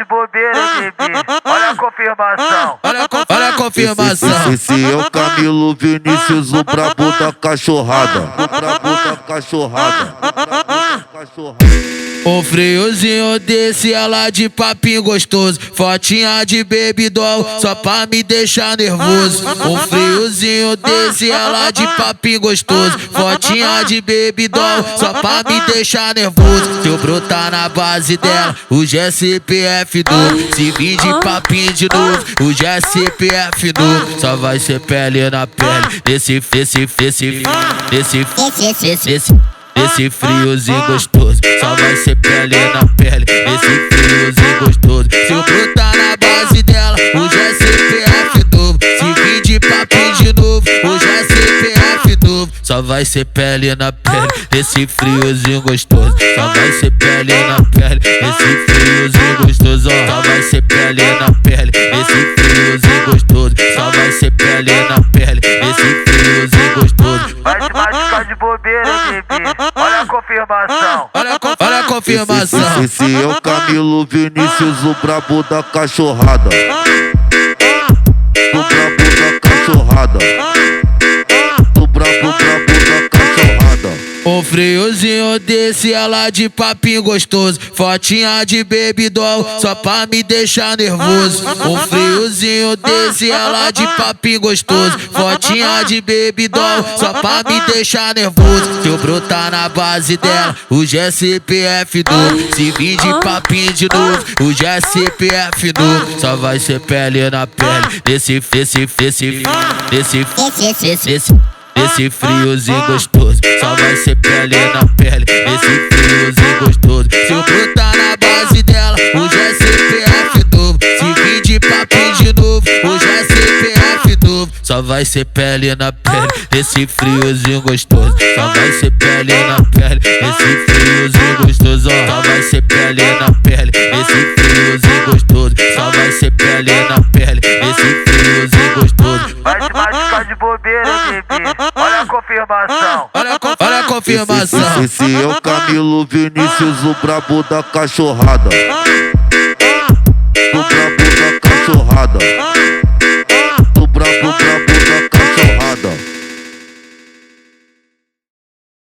de bobeira, bebê. Olha a confirmação. Olha a confirmação. Esse é o Camilo Vinícius, o brabo da cachorrada. O brabo da cachorrada. Um friozinho desse, ela de papinho gostoso. Fotinha de baby doll, só pra me deixar nervoso. Um friozinho desse, ela de papinho gostoso. Fotinha de baby doll, só pra me deixar nervoso. Se eu brotar na base dela, hoje é CPF novo. Se vir de papinho de novo, hoje é CPF novo. Só vai ser pele na pele, esse friozinho gostoso, só vai ser pele na pele. Esse friozinho gostoso. Se eu brotar na base dela, hoje é CPF novo. Se vir de papinho de novo, hoje é CPF novo. Só vai ser pele na pele. Esse friozinho gostoso, só vai ser pele na pele. Esse friozinho gostoso, só vai ser pele na pele. Esse friozinho gostoso, só vai ser pele na pele. Esse friozinho gostoso. Vai te machucar de bobeira, bebê. Olha a confirmação. Olha a confirmação. Esse é o Camilo Vinícius, o brabo da cachorrada. O brabo da cachorrada. O brabo da cachorrada. Um friozinho desse, ela de papinho gostoso. Fotinha de baby doll, só pra me deixar nervoso. Um friozinho desse, ela de papinho gostoso. Fotinha de baby doll, só pra me deixar nervoso. Se eu brotar na base dela, hoje é CPF novo. Se vir de papinho de novo, hoje é CPF novo. Só vai ser pele na pele. Esse friozinho gostoso, só vai ser pele na pele. Esse friozinho gostoso. Se eu brotar na base dela, hoje é CPF novo. Se vir de papinho de novo, hoje é CPF novo. Só vai ser pele na pele. Esse friozinho gostoso, só vai ser pele na pele. Esse friozinho gostoso, só vai ser pele na pele. Esse friozinho gostoso, só vai ser pele na pele. Esse friozinho gostoso. Vai te machucar de bobeira, bebê. Olha a confirmação. Olha a confirmação. Esse é o Camilo Vinícius, o brabo da cachorrada. O brabo da cachorrada.